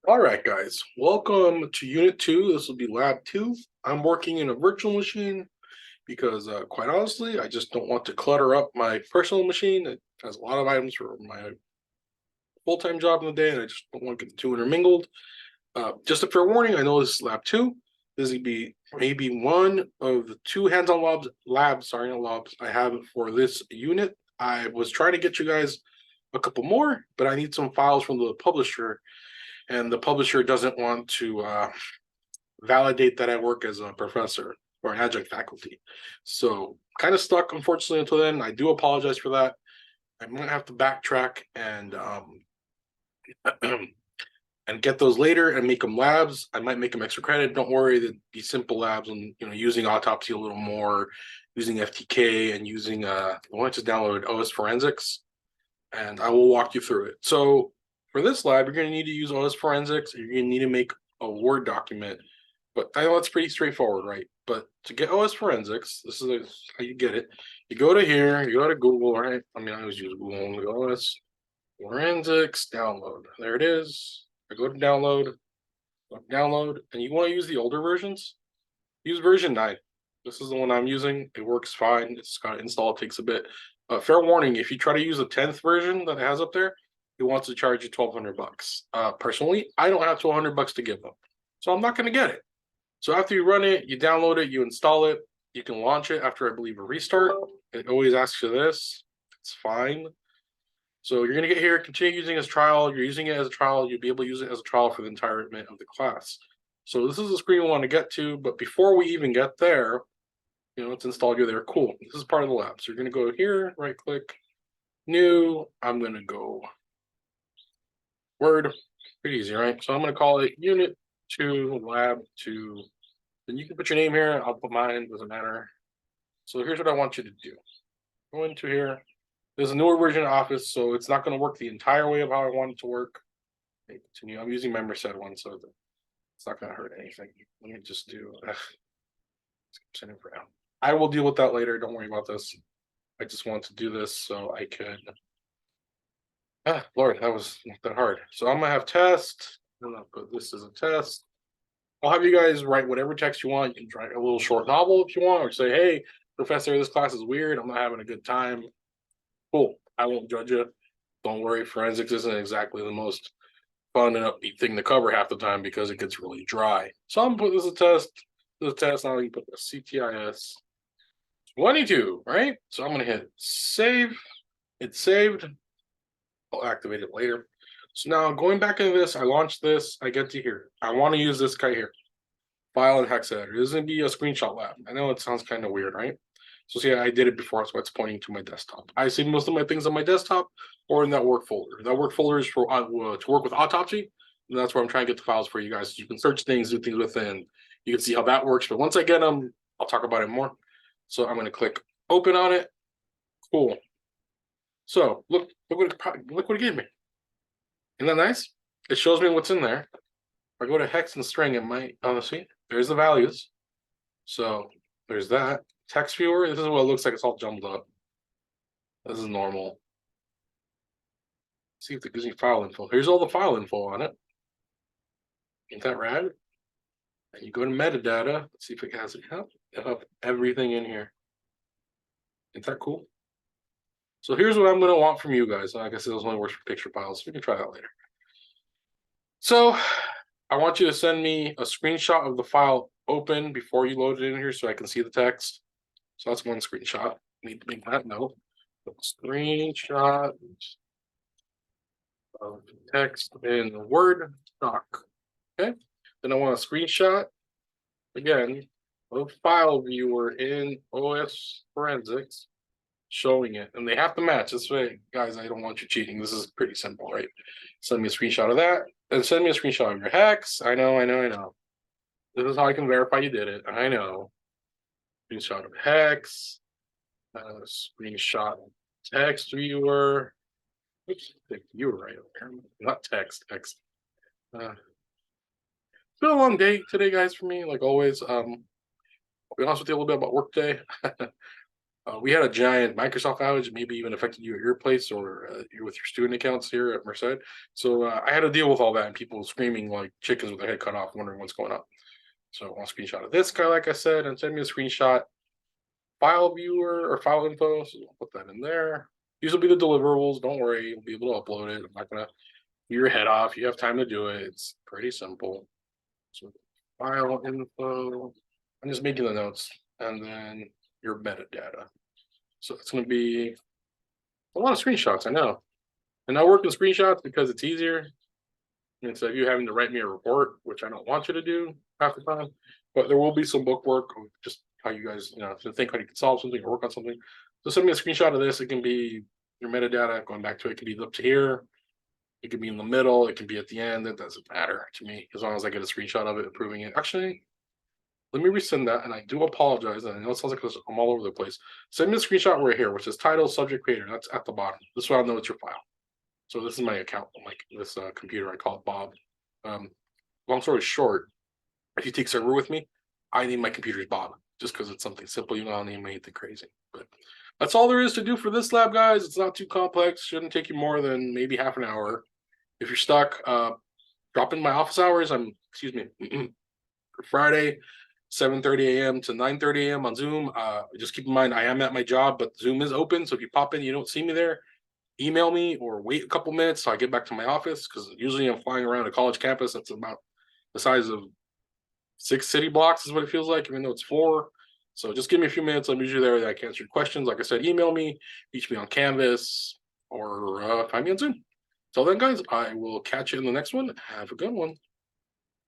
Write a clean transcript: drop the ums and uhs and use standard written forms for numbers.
All right, guys, welcome to Unit 2. This will be Lab 2. I'm working in a virtual machine because, quite honestly, I just don't want to clutter up my personal machine. It has a lot of items for my full-time job in the day, and I just don't want to get too intermingled. Just a fair warning, I know this is Lab 2. This will be maybe one of the two hands-on labs, I have for this unit. I was trying to get you guys a couple more, but I need some files from the publisher, and the publisher doesn't want to validate that I work as a professor or an adjunct faculty. So kind of stuck, unfortunately, until then. I do apologize for that. I might have to backtrack and get those later and make them labs. I might make them extra credit. Don't worry, they'd be simple labs and using autopsy a little more, using FTK and using I want to download OS Forensics, and I will walk you through it. So for this lab, you're going to need to use OS Forensics. You're going to need to make a Word document. But I know it's pretty straightforward, right? But to get OS Forensics, this is how you get it. You go to here, you go to Google, right? I mean, I always use Google. OS Forensics download. There it is. I go to download, and you want to use the older versions? Use version 9. This is the one I'm using. It works fine. It's got to install. It takes a bit. Fair warning, if you try to use the 10th version that it has up there, it wants to charge you $1,200. Personally, I don't have $1,200 to give them, so I'm not going to get it. So after you run it, you download it, you install it, you can launch it after, I believe, a restart. It always asks you this. It's fine. So you're going to get here, continue using it as trial. You're using it as a trial. You'll be able to use it as a trial for the entirety of the class. So this is the screen we want to get to. But before we even get there, let's install you there. Cool. This is part of the lab. So you're going to go here, right click, new. I'm going to go Word. Pretty easy, right? So I'm going to call it Unit 2 Lab 2. Then you can put your name here. I'll put mine. Doesn't matter. So here's what I want you to do. Go into here. There's a newer version of Office, so it's not going to work the entire way of how I want it to work. Okay, continue. I'm using member set one, so it's not going to hurt anything. Let me just do. Send it for now. I will deal with that later. Don't worry about this. I just want to do this so I could. Lord, that was not that hard. So I'm gonna have test. I'm gonna put this as a test. I'll have you guys write whatever text you want. You can write a little short novel if you want, or say, "Hey, professor, this class is weird. I'm not having a good time." Cool. I won't judge you. Don't worry. Forensics isn't exactly the most fun and upbeat thing to cover half the time because it gets really dry. So I'm gonna put this as a test. This is a test. Now you put the CTIS 22, right? So I'm gonna hit save. It's saved. I'll activate it later. So now going back into this, I launch this. I get to here. I want to use this guy here. File and hex editor. This is going to be a screenshot lab. I know it sounds kind of weird, right? So see, I did it before, so it's pointing to my desktop. I save most of my things on my desktop or in that work folder. That work folder is for to work with autopsy, and that's where I'm trying to get the files for you guys. So you can search things, do things within. You can see how that works. But once I get them, I'll talk about it more. So I'm going to click open on it. Cool. So look what it gave me. Isn't that nice? It shows me what's in there. If I go to hex and string, it might see. There's the values. So there's that. Text viewer, this is what it looks like. It's all jumbled up. This is normal. See if it gives me file info. Here's all the file info on it. Ain't that rad? And you go to metadata. Let's see if it has it. It'll have everything in here. Ain't that cool? So here's what I'm going to want from you guys. Like I said, this only works for picture files. We can try that later. So I want you to send me a screenshot of the file open before you load it in here so I can see the text. So that's one screenshot. Need to make that note. Screenshot of text in the Word doc. Okay. Then I want a screenshot again of file viewer in OS Forensics showing it, and they have to match. This way, guys, I don't want you cheating. This is pretty simple, right? Send me a screenshot of that, and send me a screenshot of your hex. I know. This is how I can verify you did it. I know. Screenshot of hex. Screenshot of text viewer. Oops, viewer right over there. Not text. Text. It's been a long day today, guys, for me. Like always. I'll be honest with you a little bit about work day. We had a giant Microsoft outage, maybe even affected you at your place or you with your student accounts here at Merced. So I had to deal with all that and people screaming like chickens with their head cut off, wondering what's going on. So I want a screenshot of this guy, like I said, and send me a screenshot file viewer or file info. So I'll put that in there. These will be the deliverables. Don't worry, you'll be able to upload it. I'm not gonna your head off. You have time to do it. It's pretty simple. So file info. I'm just making the notes and then your metadata. So it's going to be a lot of screenshots, I know. And I work in screenshots because it's easier instead of you having to write me a report, which I don't want you to do half the time. But there will be some book work of just how you guys, to think how you can solve something or work on something. So send me a screenshot of this. It can be your metadata, going back to it, can be up to here. It could be in the middle, it can be at the end. It doesn't matter to me as long as I get a screenshot of it approving it. Actually, let me resend that, and I do apologize. And I know it sounds like I'm all over the place. Send me a screenshot right here, which is title, subject, creator. That's at the bottom. This way I'll know it's your file. So this is my account, like this computer. I call it Bob. Long story short, if you take server with me, I name my computers Bob just because it's something simple. You don't name anything crazy. But that's all there is to do for this lab, guys. It's not too complex. Shouldn't take you more than maybe half an hour. If you're stuck, drop in my office hours. Excuse me, Friday, 7:30 a.m. to 9:30 a.m. on Zoom. Just keep in mind, I am at my job, but Zoom is open. So if you pop in, you don't see me there, email me or wait a couple minutes so I get back to my office because usually I'm flying around a college campus that's about the size of 6 city blocks is what it feels like, even though it's 4. So just give me a few minutes. I'm usually there. I can answer your questions. Like I said, email me, reach me on Canvas, or find me on Zoom. Till then, guys, I will catch you in the next one. Have a good one.